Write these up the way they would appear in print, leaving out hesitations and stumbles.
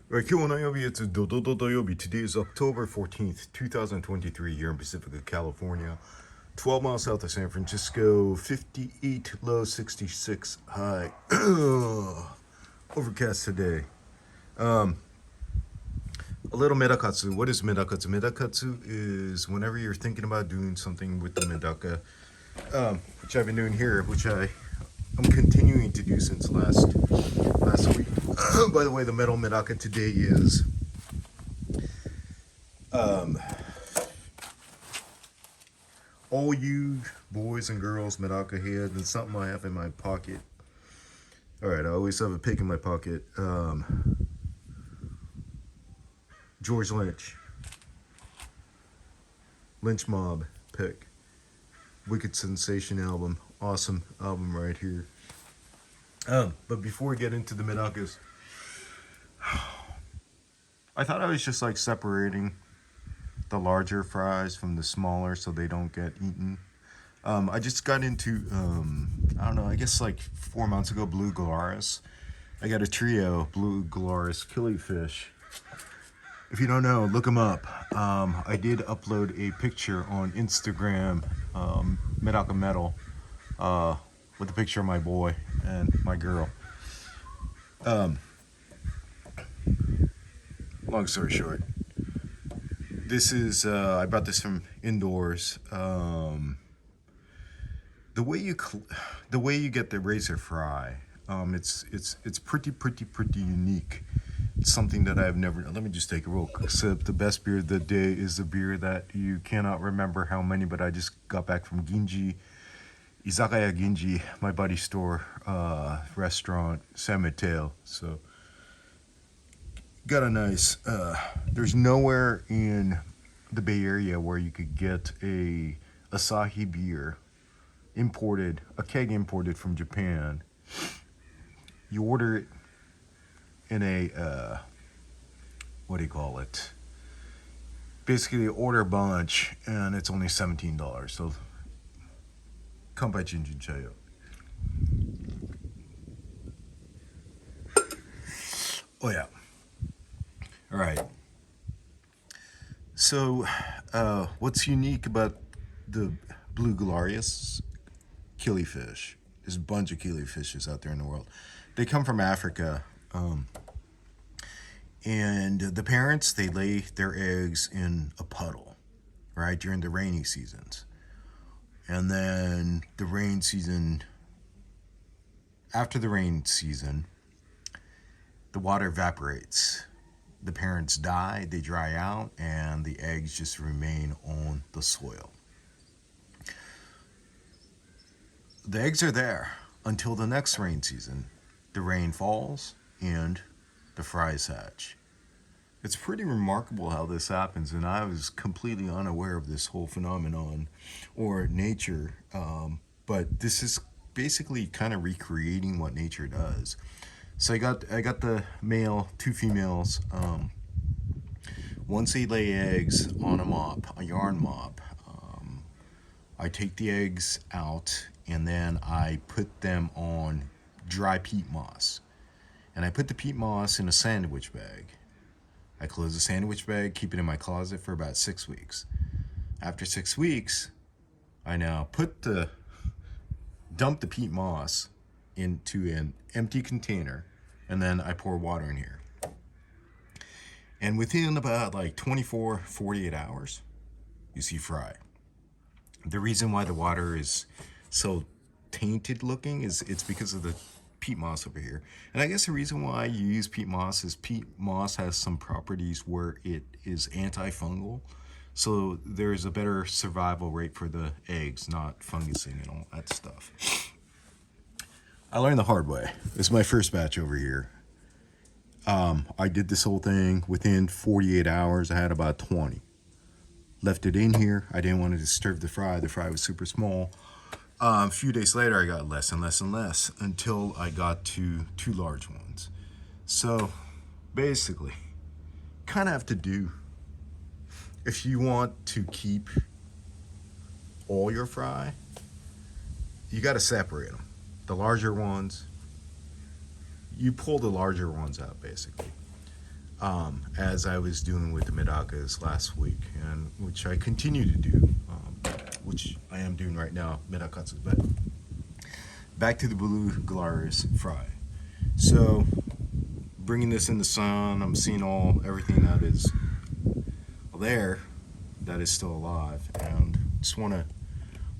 Right, it's Today is October 14th, 2023, here in Pacifica, California. 12 miles south of San Francisco, 58 low, 66 high. Overcast today. A little medakatsu. What is medakatsu? Medakatsu is whenever you're thinking about doing something with the medaka, which I've been doing here, which I'm continuing to do since last week. By the way, the metal medaka today is all you boys and girls medaka heads, and something I have in my pocket. All right, I always have a pick in my pocket. George Lynch Mob pick. Wicked Sensation album. Awesome album right here. But before we get into the medakas, I thought I was just like separating the larger fries from the smaller so they don't get eaten. I just got into, I don't know, I guess like 4 months ago, Blue Gularis. I got a trio, Blue Gularis Killifish. If you don't know, look them up. I did upload a picture on Instagram, MedakaMetal, with a picture of my boy and my girl. Long story short, this is I brought this from indoors. The way you get the razor fry, it's pretty unique. It's something that I've never. Let me just take a real quick sip. The best beer of the day is the beer that you cannot remember how many, but I just got back from Ginji. Izakaya Ginji, my buddy's store, restaurant, MedakaMetal. So, got a nice, there's nowhere in the Bay Area where you could get a Asahi beer imported, a keg imported from Japan. You order it in a, what do you call it? Basically, you order a bunch, and it's only $17. So, Kanpai Jinjin Chayo. Oh, yeah. All right. So, what's unique about the Blue Gularis Killifish? There's a bunch of killifiches out there in the world. They come from Africa. And the parents, they lay their eggs in a puddle, right, during the rainy seasons. And then the rain season, after the rain season, the water evaporates. The parents die, they dry out, and the eggs just remain on the soil. The eggs are there until the next rain season. The rain falls and the fries hatch. It's pretty remarkable how this happens, and I was completely unaware of this whole phenomenon or nature, but this is basically kind of recreating what nature does. So I got the male, two females. Once they lay eggs on a yarn mop, I take the eggs out and then I put them on dry peat moss. And I put the peat moss in a sandwich bag. I close the sandwich bag, keep it in my closet for about 6 weeks. After 6 weeks, I now dump the peat moss into an empty container, and then I pour water in here. And within about like 24, 48 hours, you see fry. The reason why the water is so tainted looking is it's because of the peat moss over here. And I guess the reason why you use peat moss is peat moss has some properties where it is antifungal. So there's a better survival rate for the eggs, not fungusing and all that stuff. I learned the hard way. This is my first batch over here. I did this whole thing within 48 hours. I had about 20. Left it in here. I didn't want to disturb the fry. The fry was super small. A few days later, I got less and less and less until I got to 2 large ones. So basically, kind of have to do, if you want to keep all your fry, you got to separate them. The larger ones, you pull the larger ones out basically. as I was doing with the Medakas last week, and which I continue to do, which I am doing right now, Medakatsu. But back to the Blue Gularis fry. So bringing this in the sun, I'm seeing everything that is there that is still alive, and just want to,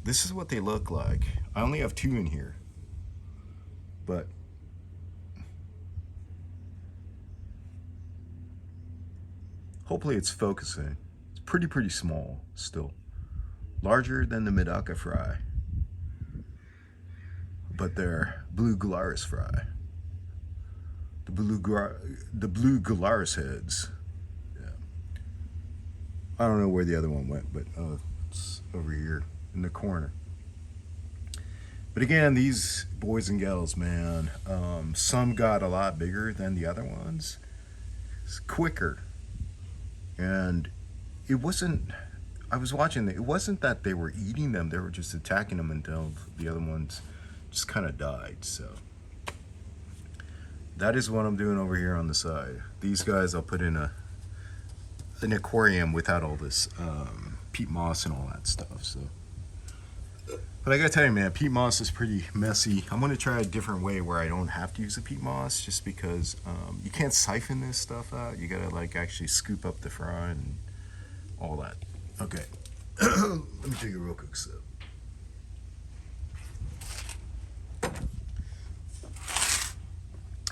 this is what they look like. I only have 2 in here, but hopefully it's focusing. It's pretty small still, larger than the Medaka fry, but they're Blue Gularis fry. The Blue Gularis heads. Yeah. I don't know where the other one went, but it's over here in the corner. But again, these boys and gals, man, some got a lot bigger than the other ones. It's quicker. And it wasn't, I was watching it wasn't that they were eating them, they were just attacking them until the other ones just kind of died. So that is what I'm doing over here on the side. These guys I'll put in an aquarium without all this peat moss and all that stuff. So, but I gotta tell you, man, peat moss is pretty messy. I'm gonna try a different way where I don't have to use the peat moss, just because you can't siphon this stuff out. You gotta like actually scoop up the fry and all that. Okay, let me take a real quick sip.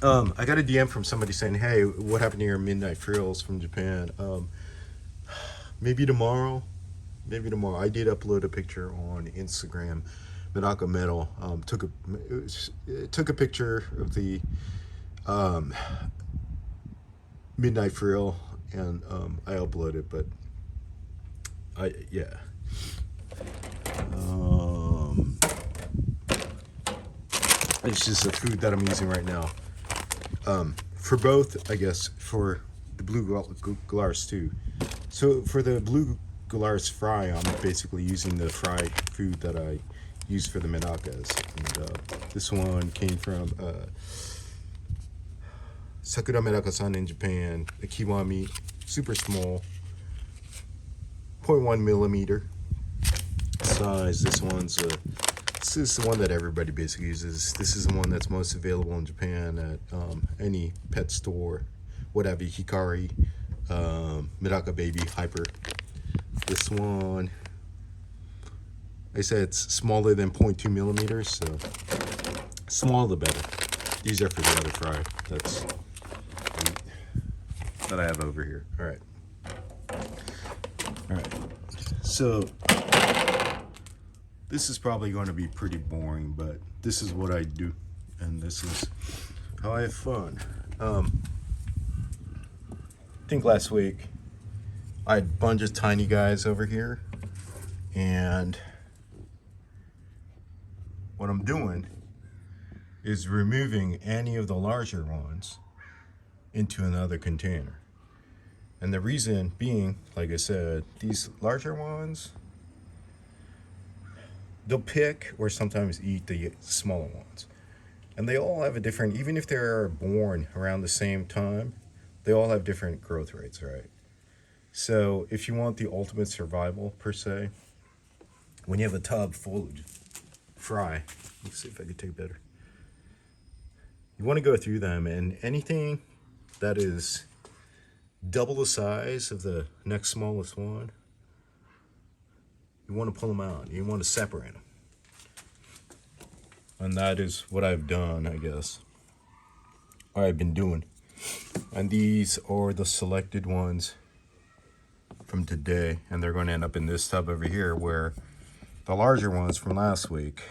I got a DM from somebody saying, hey, what happened to your midnight frills from Japan? Maybe tomorrow. I did upload a picture on Instagram. MedakaMetal took a picture of the midnight frill, and I uploaded, but it's just a food that I'm using right now. For both, I guess, for the Blue Gularis too. So for the Blue Gularis fry, I'm basically using the fry food that I use for the Medakas. And this one came from Sakura Medaka-san in Japan, a Kiwami, super small, 0.1 millimeter size. This is the one that everybody basically uses. This is the one that's most available in Japan at any pet store, whatever, Hikari, Medaka Baby, Hyper. This one, I said it's smaller than 0.2 millimeters, so smaller the better. These are for the other fry that I have over here. All right. So this is probably going to be pretty boring, but this is what I do, and this is how I have fun. I think last week I had a bunch of tiny guys over here, and what I'm doing is removing any of the larger ones into another container. And the reason being, like I said, these larger ones, they'll pick or sometimes eat the smaller ones. And they all have a different, even if they're born around the same time, they all have different growth rates, right? So if you want the ultimate survival, per se, when you have a tub full of fry, let's see if I can take better. You want to go through them, and anything that is double the size of the next smallest one, you want to pull them out. You want to separate them. And that is what I've done, I guess. Or I've been doing. And these are the selected ones from today. And they're going to end up in this tub over here, where the larger ones from last week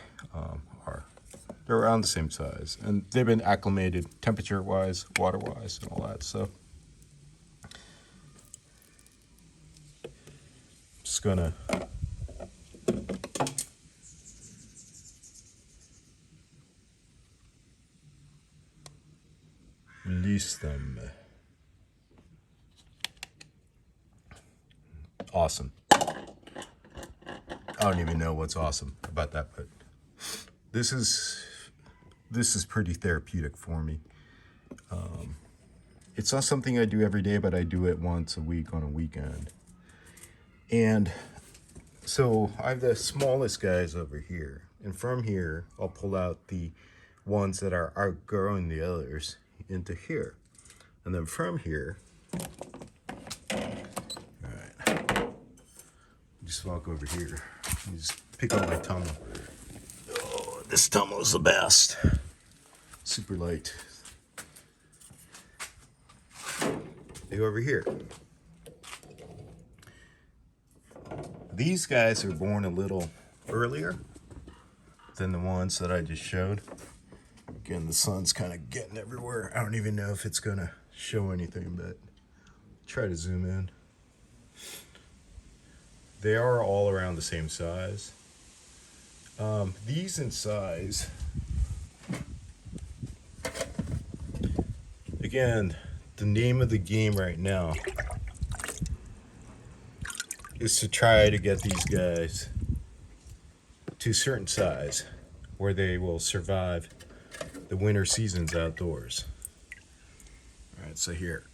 they're around the same size. And they've been acclimated temperature-wise, water-wise, and all that. So just gonna release them. Awesome. I don't even know what's awesome about that, but this is pretty therapeutic for me. it's not something I do every day, but I do it once a week on a weekend. And so I have the smallest guys over here. And from here, I'll pull out the ones that are outgrowing the others into here. And then from here, all right, just walk over here. You just pick up my tunnel. Oh, this tunnel is the best. Super light. They go over here. These guys are born a little earlier than the ones that I just showed. Again, the sun's kind of getting everywhere. I don't even know if it's gonna show anything, but try to zoom in. They are all around the same size. These in size, again, the name of the game right now is to try to get these guys to a certain size where they will survive the winter seasons outdoors. All right, so here.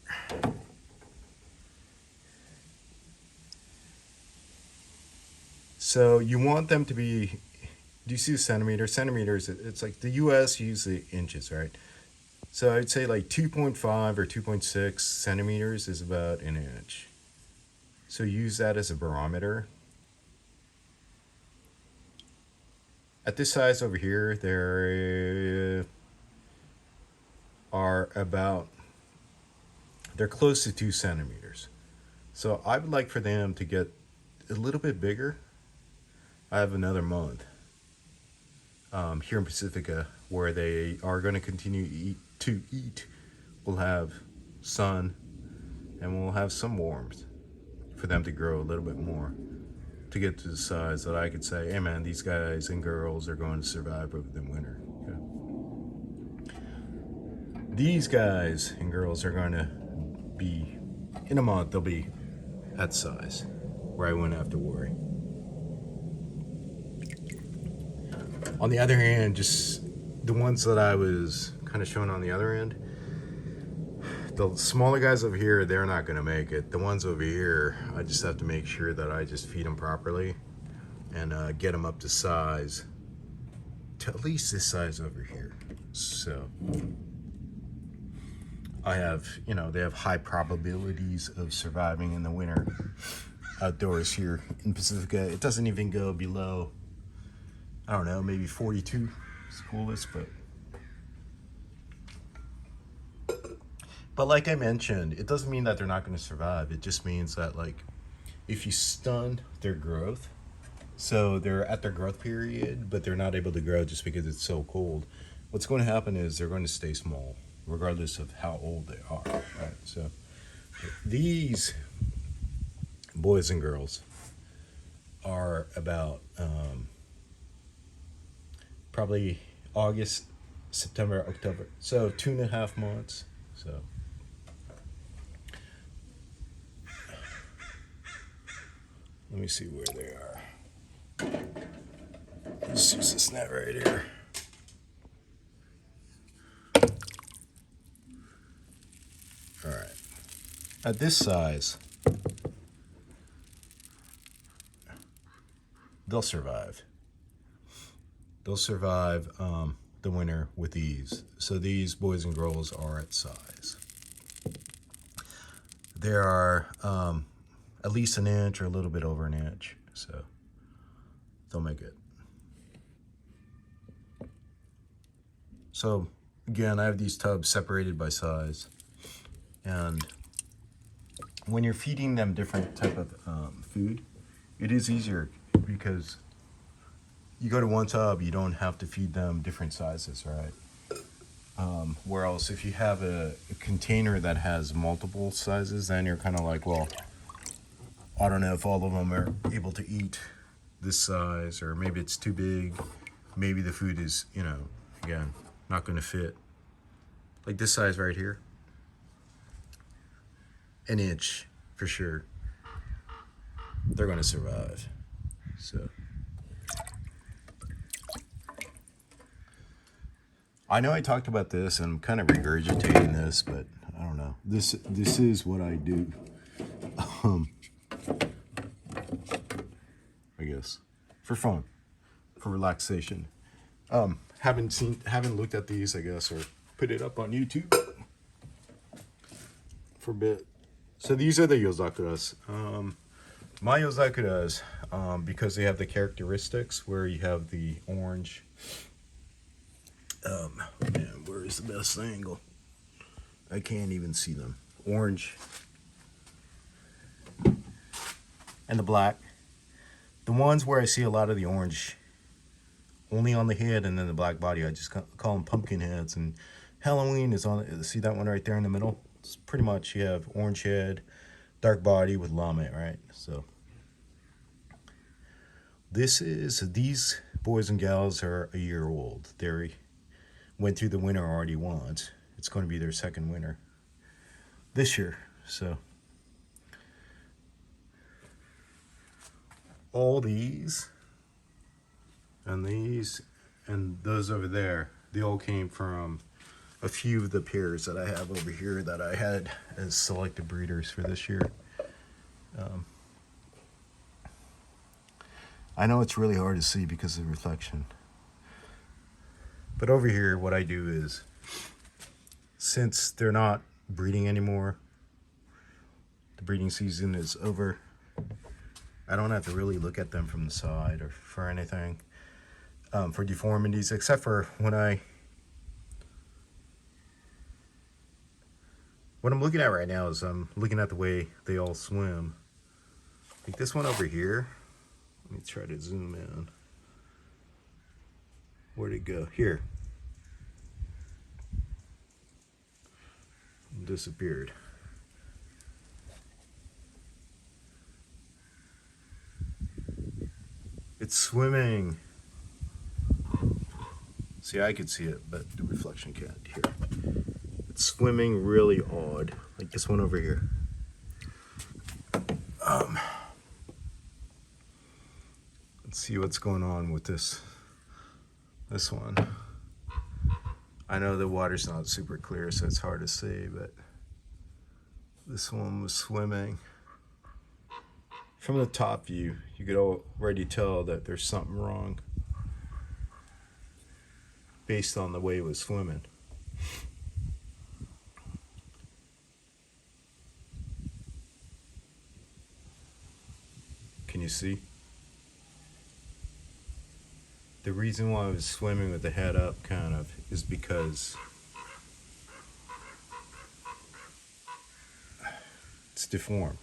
So you want them to be, do you see the centimeters? Centimeters, it's like the US usually inches, right? So I'd say like 2.5 or 2.6 centimeters is about an inch. So use that as a barometer. At this size over here, there are about, they're close to 2 centimeters. So I would like for them to get a little bit bigger. I have another month here in Pacifica where they are going to continue to eat. We'll have sun and we'll have some warmth for them to grow a little bit more to get to the size that I could say, hey man, these guys and girls are going to survive over the winter. Okay. These guys and girls are going to be, in a month, they'll be at size where I wouldn't have to worry. On the other hand, just the ones that I was kind of showing on the other end, the smaller guys over here, they're not going to make it. The ones over here, I just have to make sure that I just feed them properly and get them up to size, to at least this size over here. So I have, you know, they have high probabilities of surviving in the winter outdoors here in Pacifica. It doesn't even go below, I don't know, maybe 42 is the coolest, but like I mentioned, it doesn't mean that they're not going to survive. It just means that, like, if you stun their growth, so they're at their growth period, but they're not able to grow just because it's so cold, what's going to happen is they're going to stay small, regardless of how old they are, right? So these boys and girls are about probably August, September, October, so 2.5 months. So let me see where they are. Let's use this net right here. All right. At this size, they'll survive. They'll survive the winter with ease. So these boys and girls are at size. There are at least an inch or a little bit over an inch, so they'll make it. So again, I have these tubs separated by size, and when you're feeding them different type of food, it is easier because you go to one tub, you don't have to feed them different sizes, right? Whereas if you have a container that has multiple sizes, then you're kind of like, well, I don't know if all of them are able to eat this size, or maybe it's too big. Maybe the food is, you know, again, not going to fit. Like this size right here, an inch for sure. They're going to survive. So I know I talked about this and I'm kind of regurgitating this, but I don't know. This is what I do. I guess for fun, for relaxation. Haven't looked at these, I guess, or put it up on YouTube for a bit. So these are the Yozakuras. My Yozakuras, because they have the characteristics where you have the orange. Man, where is the best angle? I can't even see them. Orange and the black. The ones where I see a lot of the orange only on the head and then the black body, I just call them pumpkin heads. And Halloween is on, see that one right there in the middle? It's pretty much, you have orange head, dark body with lame, right? So these boys and gals are a year old. They went through the winter already once. It's going to be their second winter this year. So all these and those over there, they all came from a few of the pairs that I have over here that I had as selected breeders for this year. I know it's really hard to see because of the reflection. But over here, what I do is, since they're not breeding anymore, the breeding season is over, I don't have to really look at them from the side or for anything, for deformities, except for what I'm looking at right now is I'm looking at the way they all swim. Like this one over here, let me try to zoom in. Where'd it go? Here. Disappeared. It's swimming. See, I could see it, but the reflection can't. Here. It's swimming really odd. Like this one over here. Let's see what's going on with this one. I know the water's not super clear, so it's hard to see, but this one was swimming. From the top view, you could already tell that there's something wrong based on the way it was swimming. Can you see? The reason why I was swimming with the head up kind of is because it's deformed.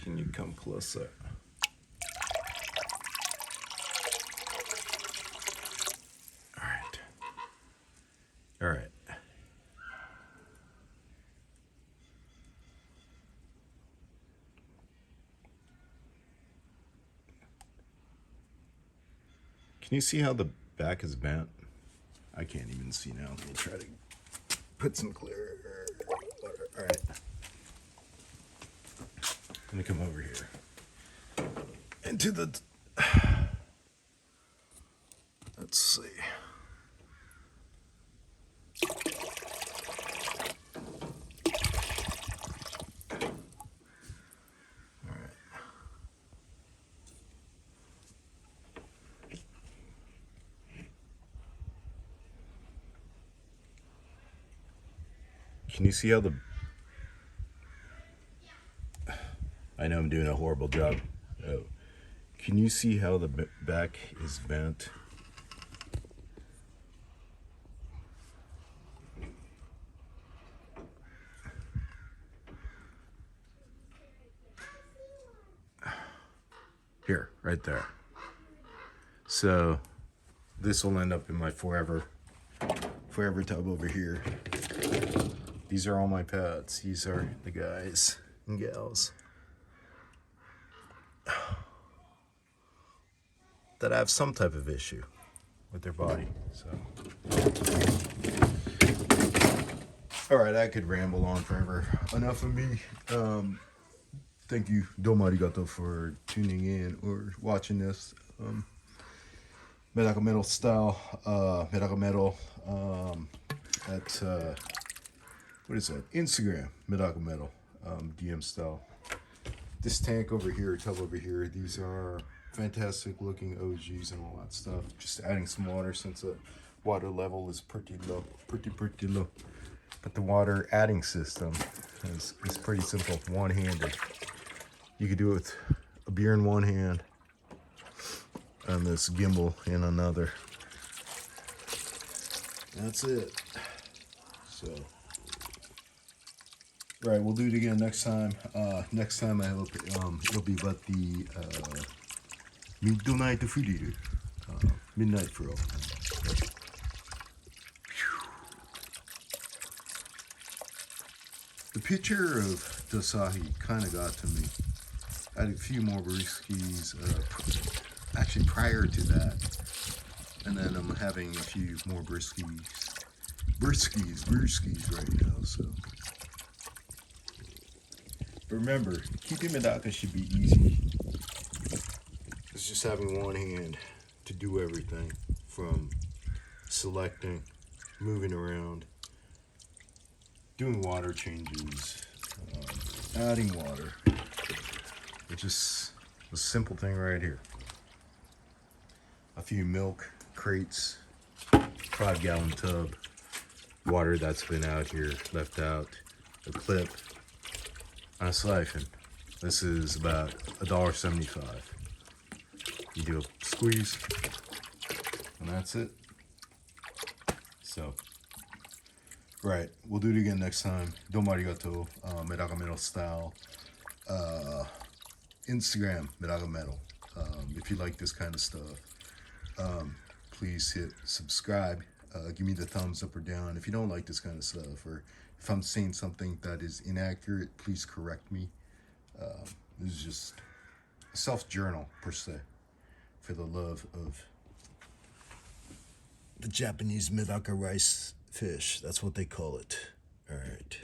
Can you come closer? All right. All right. Can you see how the back is bent? I can't even see now. Let me try to put some clear water. All right. Let me come over here. Into the... Let's see. Can you see how the... I know I'm doing a horrible job. Oh. Can you see how the back is bent? Here, right there. So this will end up in my forever tub over here. These are all my pets. These are the guys and gals that have some type of issue with their body. So, all right, I could ramble on forever. Enough of me. Thank you, domo arigato, for tuning in or watching this. MedakaMetal style, MedakaMetal at what is that? Instagram, MedakaMetal, DM style. This tank over here, tub over here, these are fantastic looking OGs and all that stuff. Just adding some water since the water level is pretty low, pretty low. But the water adding system is pretty simple, one-handed. You could do it with a beer in one hand and this gimbal in another. That's it. So, right, we'll do it again next time. Next time I hope it'll be about the midnight frill, midnight frill. The picture of Dasahi kind of got to me. I had a few more brewskis, actually prior to that, and then I'm having a few more brewskis right now. So, but remember, keeping Medaka should be easy. It's just having one hand to do everything from selecting, moving around, doing water changes, adding water. It's just a simple thing right here. A few milk crates, 5-gallon tub, water that's been out here, left out, a clip, and a siphon. This is about $1.75. You do a squeeze, and that's it. So, right, we'll do it again next time. Domo arigato, MedakaMetal style. Instagram, MedakaMetal. If you like this kind of stuff, please hit subscribe. Give me the thumbs up or down. If you don't like this kind of stuff, or if I'm saying something that is inaccurate, please correct me. This is just a self-journal, per se, for the love of the Japanese Medaka rice fish. That's what they call it. All right,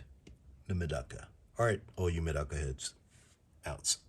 the Medaka. All right, all you Medaka heads, outs.